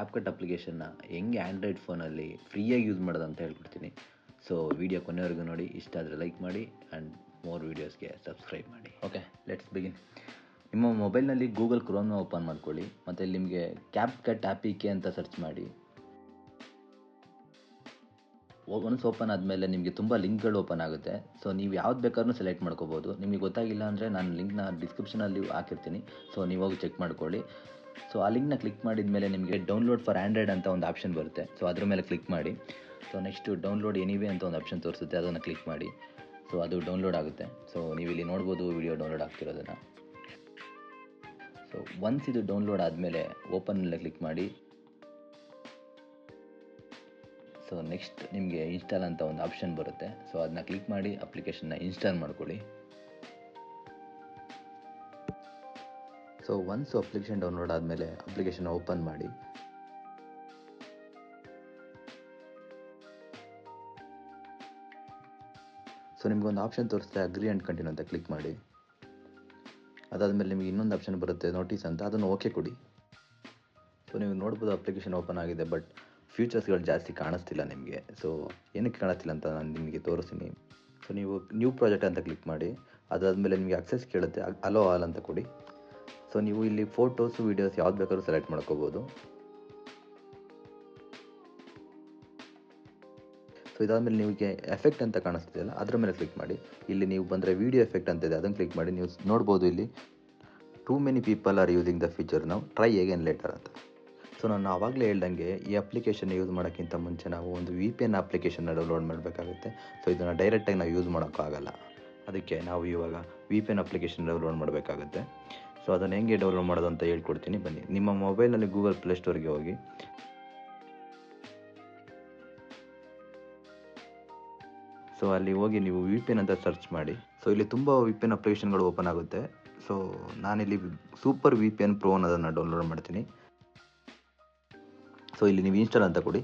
ಕ್ಯಾಪ್ಕಟ್ ಅಪ್ಲಿಕೇಶನ್ನ ಹೆಂಗೆ ಆ್ಯಂಡ್ರಾಯ್ಡ್ ಫೋನಲ್ಲಿ ಫ್ರೀಯಾಗಿ ಯೂಸ್ ಮಾಡೋದು ಅಂತ ಹೇಳ್ಕೊಡ್ತೀನಿ. ಸೊ ವಿಡಿಯೋ ಕೊನೆವರೆಗೂ ನೋಡಿ. ಇಷ್ಟ ಆದರೆ ಲೈಕ್ ಮಾಡಿ ಆ್ಯಂಡ್ ಮೋರ್ ವೀಡಿಯೋಸ್ಗೆ ಸಬ್ಸ್ಕ್ರೈಬ್ ಮಾಡಿ. Okay, let's begin. ನಿಮ್ಮ ಮೊಬೈಲ್ನಲ್ಲಿ ಗೂಗಲ್ ಕ್ರೋಮ್ನ ಓಪನ್ ಮಾಡ್ಕೊಳ್ಳಿ ಮತ್ತು ಇಲ್ಲಿ ನಿಮಗೆ ಕ್ಯಾಪ್ಕಟ್ APK ಅಂತ ಸರ್ಚ್ ಮಾಡಿ. ಒನ್ಸ್ ಓಪನ್ ಆದಮೇಲೆ ನಿಮಗೆ ತುಂಬ ಲಿಂಕ್ಗಳು ಓಪನ್ ಆಗುತ್ತೆ. ಸೊ ನೀವು ಯಾವ್ದು ಬೇಕಾದ್ರೂ ಸೆಲೆಕ್ಟ್ ಮಾಡ್ಕೋಬೋದು. ನಿಮಗೆ ಗೊತ್ತಾಗಿಲ್ಲ ಅಂದರೆ ನಾನು ಲಿಂಕ್ನ ಡಿಸ್ಕ್ರಿಪ್ಷನಲ್ಲಿ ಹಾಕಿರ್ತೀನಿ. ಸೊ ನೀವು ಹೋಗಿ ಚೆಕ್ ಮಾಡ್ಕೊಳ್ಳಿ. ಸೊ ಆ ಲಿಂಕ್ನ ಕ್ಲಿಕ್ ಮಾಡಿದ ಮೇಲೆ ನಿಮಗೆ ಡೌನ್ಲೋಡ್ ಫಾರ್ ಆ್ಯಂಡ್ರಾಯ್ಡ್ ಅಂತ ಒಂದು ಆಪ್ಷನ್ ಬರುತ್ತೆ. ಸೊ ಅದ್ರ ಮೇಲೆ ಕ್ಲಿಕ್ ಮಾಡಿ. ಸೊ ನೆಕ್ಸ್ಟು ಡೌನ್ಲೋಡ್ ಎನಿವೇ ಅಂತ ಒಂದು ಆಪ್ಷನ್ ತೋರಿಸುತ್ತೆ, ಅದನ್ನು ಕ್ಲಿಕ್ ಮಾಡಿ. ಸೊ ಅದು ಡೌನ್ಲೋಡ್ ಆಗುತ್ತೆ. ಸೊ ನೀವು ಇಲ್ಲಿ ನೋಡ್ಬೋದು ವಿಡಿಯೋ ಡೌನ್ಲೋಡ್ ಆಗ್ತಿರೋದನ್ನು. ಸೊ ಒನ್ಸ್ ಇದು ಡೌನ್ಲೋಡ್ ಆದಮೇಲೆ ಓಪನ್ ಮೇಲೆ ಕ್ಲಿಕ್ ಮಾಡಿ. ಸೊ ನೆಕ್ಸ್ಟ್ ನಿಮಗೆ ಇನ್ಸ್ಟಾಲ್ ಅಂತ ಒಂದು ಆಪ್ಷನ್ ಬರುತ್ತೆ. ಸೊ ಅದನ್ನ ಕ್ಲಿಕ್ ಮಾಡಿ ಅಪ್ಲಿಕೇಶನ್ನ ಇನ್ಸ್ಟಾಲ್ ಮಾಡ್ಕೊಳ್ಳಿ. ಸೊ ಒನ್ಸ್ ಅಪ್ಲಿಕೇಶನ್ ಡೌನ್ಲೋಡ್ ಆದಮೇಲೆ ಅಪ್ಲಿಕೇಶನ್ ಓಪನ್ ಮಾಡಿ. ಸೊ ನಿಮಗೊಂದು ಆಪ್ಷನ್ ತೋರಿಸುತ್ತೆ ಅಗ್ರಿ ಆ್ಯಂಡ್ ಕಂಟಿನ್ಯೂ ಅಂತ ಕ್ಲಿಕ್ ಮಾಡಿ. ಅದಾದಮೇಲೆ ನಿಮಗೆ ಇನ್ನೊಂದು ಆಪ್ಷನ್ ಬರುತ್ತೆ ನೋಟಿಸ್ ಅಂತ, ಅದನ್ನು ಓಕೆ ಕೊಡಿ. ಸೊ ನೀವು ನೋಡ್ಬೋದು ಅಪ್ಲಿಕೇಶನ್ ಓಪನ್ ಆಗಿದೆ, ಬಟ್ ಫ್ಯೂಚರ್ಸ್ಗಳು ಜಾಸ್ತಿ ಕಾಣಿಸ್ತಿಲ್ಲ ನಿಮಗೆ. ಸೊ ಏನಕ್ಕೆ ಕಾಣಿಸ್ತಿಲ್ಲ ಅಂತ ನಾನು ನಿಮಗೆ ತೋರಿಸ್ತೀನಿ. ಸೊ ನೀವು ನ್ಯೂ ಪ್ರಾಜೆಕ್ಟ್ ಅಂತ ಕ್ಲಿಕ್ ಮಾಡಿ. ಅದಾದಮೇಲೆ ನಿಮಗೆ ಅಕ್ಸೆಸ್ ಕೇಳುತ್ತೆ, ಅಲೋ ಆಲ್ ಅಂತ ಕೊಡಿ. ಸೊ ನೀವು ಇಲ್ಲಿ ಫೋಟೋಸು ವೀಡಿಯೋಸ್ ಯಾವ್ದು ಬೇಕಾದ್ರೂ ಸೆಲೆಕ್ಟ್ ಮಾಡ್ಕೋಬೋದು. ಸೊ ಇದಾದಮೇಲೆ ನಿಮಗೆ ಎಫೆಕ್ಟ್ ಅಂತ ಕಾಣಿಸ್ತಿದೆಯಲ್ಲ, ಅದರ ಮೇಲೆ ಕ್ಲಿಕ್ ಮಾಡಿ. ಇಲ್ಲಿ ನೀವು ಬಂದರೆ ವೀಡಿಯೋ ಎಫೆಕ್ಟ್ ಅಂತ ಇದೆ, ಅದನ್ನು ಕ್ಲಿಕ್ ಮಾಡಿ. ನೀವು ನೋಡ್ಬೋದು ಇಲ್ಲಿ too many people are using the feature ನಾವು ಟ್ರೈ ಅಗೇನ್ ಲೇಟರ್ ಅಂತ. ಸೊ ನಾನು ಆವಾಗಲೇ ಹೇಳ್ದಂಗೆ ಈ ಅಪ್ಲಿಕೇಶನ್ ಯೂಸ್ ಮಾಡೋಕ್ಕಿಂತ ಮುಂಚೆ ನಾವು ಒಂದು VPN ಅಪ್ಲಿಕೇಶನ್ನ ಡೌನ್ಲೋಡ್ ಮಾಡಬೇಕಾಗುತ್ತೆ. ಸೊ ಇದನ್ನು ಡೈರೆಕ್ಟಾಗಿ ನಾವು ಯೂಸ್ ಮಾಡೋಕ್ಕಾಗಲ್ಲ. ಅದಕ್ಕೆ ನಾವು ಇವಾಗ VPN ಅಪ್ಲಿಕೇಶನ್ ಡೌನ್ಲೋಡ್ ಮಾಡಬೇಕಾಗುತ್ತೆ. ಸೊ ಅದನ್ನು ಹೆಂಗೆ ಡೌನ್ಲೋಡ್ ಮಾಡೋದು ಅಂತ ಹೇಳ್ಕೊಡ್ತೀನಿ, ಬನ್ನಿ. ನಿಮ್ಮ ಮೊಬೈಲ್ನಲ್ಲಿ ಗೂಗಲ್ ಪ್ಲೇಸ್ಟೋರ್ಗೆ ಹೋಗಿ. ಸೊ ಅಲ್ಲಿ ಹೋಗಿ ನೀವು VPN ಅಂತ ಸರ್ಚ್ ಮಾಡಿ. ಸೊ ಇಲ್ಲಿ ತುಂಬ VPN ಅಪ್ಲಿಕೇಶನ್ಗಳು ಓಪನ್ ಆಗುತ್ತೆ. ಸೊ ನಾನಿಲ್ಲಿ ಸೂಪರ್ VPN Pro ಅನ್ನೋದನ್ನು ಡೌನ್ಲೋಡ್ ಮಾಡ್ತೀನಿ. ಸೊ ಇಲ್ಲಿ ನೀವು ಇನ್ಸ್ಟಾಲ್ ಅಂತ ಕೊಡಿ.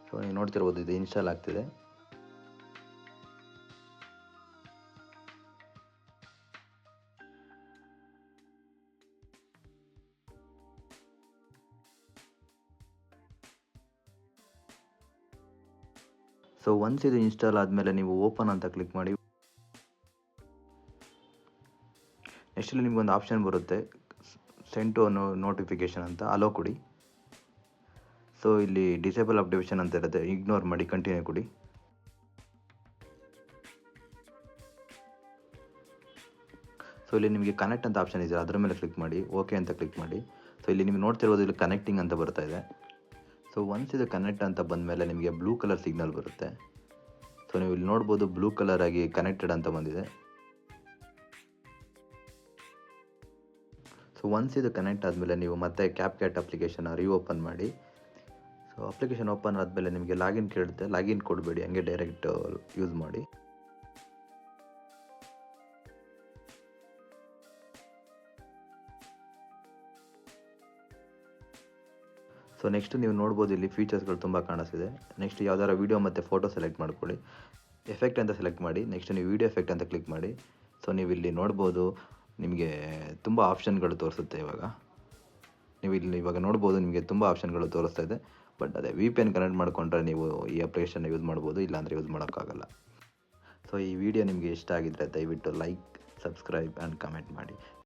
ಸೊ ನೀವು ನೋಡ್ತಿರ್ಬೋದು ಇದು ಇನ್ಸ್ಟಾಲ್ ಆಗ್ತಿದೆ. ಸೊ ಒನ್ಸ್ ಇದು ಇನ್ಸ್ಟಾಲ್ ಆದಮೇಲೆ ನೀವು ಓಪನ್ ಅಂತ ಕ್ಲಿಕ್ ಮಾಡಿ. ನೆಕ್ಸ್ಟಲ್ಲಿ ನಿಮಗೊಂದು ಆಪ್ಷನ್ ಬರುತ್ತೆ ಸೆಂಡ್ ಟು ನೋಟಿಫಿಕೇಷನ್ ಅಂತ, ಅಲೋ ಕೊಡಿ. ಸೊ ಇಲ್ಲಿ ಡಿಸೇಬಲ್ ಅಪ್ಡೇಷನ್ ಅಂತ ಇರುತ್ತೆ, ಇಗ್ನೋರ್ ಮಾಡಿ, ಕಂಟಿನ್ಯೂ ಕೊಡಿ. ಸೊ ಇಲ್ಲಿ ನಿಮಗೆ ಕನೆಕ್ಟ್ ಅಂತ ಆಪ್ಷನ್ ಇದೆ, ಅದರ ಮೇಲೆ ಕ್ಲಿಕ್ ಮಾಡಿ, ಓಕೆ ಅಂತ ಕ್ಲಿಕ್ ಮಾಡಿ. ಸೊ ಇಲ್ಲಿ ನೀವು ನೋಡ್ತಿರ್ಬೋದು ಇಲ್ಲಿ ಕನೆಕ್ಟಿಂಗ್ ಅಂತ ಬರ್ತಾ ಇದೆ. ಸೊ ಒನ್ಸ್ ಇದು ಕನೆಕ್ಟ್ ಅಂತ ಬಂದಮೇಲೆ ನಿಮಗೆ ಬ್ಲೂ ಕಲರ್ ಸಿಗ್ನಲ್ ಬರುತ್ತೆ. ಸೊ ನೀವು ಇಲ್ಲಿ ನೋಡ್ಬೋದು ಬ್ಲೂ ಕಲರ್ ಆಗಿ ಕನೆಕ್ಟೆಡ್ ಅಂತ ಬಂದಿದೆ. ಸೊ ಒನ್ಸ್ ಇದು ಕನೆಕ್ಟ್ ಆದಮೇಲೆ ನೀವು ಮತ್ತೆ ಕ್ಯಾಪ್ಕಟ್ ಅಪ್ಲಿಕೇಶನ್ನ ರೀಓಪನ್ ಮಾಡಿ. ಸೊ ಅಪ್ಲಿಕೇಶನ್ ಓಪನ್ ಆದಮೇಲೆ ನಿಮಗೆ ಲಾಗಿನ್ ಕೇಳುತ್ತೆ, ಲಾಗಿನ್ ಕೊಡಬೇಡಿ, ಹಂಗೆ ಡೈರೆಕ್ಟ್ ಯೂಸ್ ಮಾಡಿ. ಸೊ ನೆಕ್ಸ್ಟ್ ನೀವು ನೋಡ್ಬೋದು ಇಲ್ಲಿ ಫೀಚರ್ಸ್ಗಳು ತುಂಬ ಕಾಣಿಸ್ತಿದೆ. ನೆಕ್ಸ್ಟ್ ಯಾವ್ದಾರ ವೀಡಿಯೋ ಮತ್ತು ಫೋಟೋ ಸೆಲೆಕ್ಟ್ ಮಾಡ್ಕೊಳ್ಳಿ. ಎಫೆಕ್ಟ್ ಅಂತ ಸೆಲೆಕ್ಟ್ ಮಾಡಿ. ನೆಕ್ಸ್ಟ್ ನೀವು ವೀಡಿಯೋ ಎಫೆಕ್ಟ್ ಅಂತ ಕ್ಲಿಕ್ ಮಾಡಿ. ಸೊ ನೀವು ಇಲ್ಲಿ ನೋಡ್ಬೋದು ನಿಮಗೆ ತುಂಬ ಆಪ್ಷನ್ಗಳು ತೋರಿಸುತ್ತೆ. ನೀವು ಇಲ್ಲಿ ಇವಾಗ ನೋಡ್ಬೋದು ನಿಮಗೆ ತುಂಬ ಆಪ್ಷನ್ಗಳು ತೋರಿಸ್ತಾ ಇದೆ. ಬಟ್ ಅದೇ VPN ಕನೆಕ್ಟ್ ಮಾಡಿಕೊಂಡ್ರೆ ನೀವು ಈ ಅಪ್ಲಿಕೇಶನ್ನ ಯೂಸ್ ಮಾಡ್ಬೋದು, ಇಲ್ಲಾಂದರೆ ಯೂಸ್ ಮಾಡೋಕ್ಕಾಗಲ್ಲ. ಸೊ ಈ ವಿಡಿಯೋ ನಿಮಗೆ ಇಷ್ಟ ಆಗಿದ್ದರೆ ದಯವಿಟ್ಟು ಲೈಕ್, ಸಬ್ಸ್ಕ್ರೈಬ್ ಆ್ಯಂಡ್ ಕಮೆಂಟ್ ಮಾಡಿ.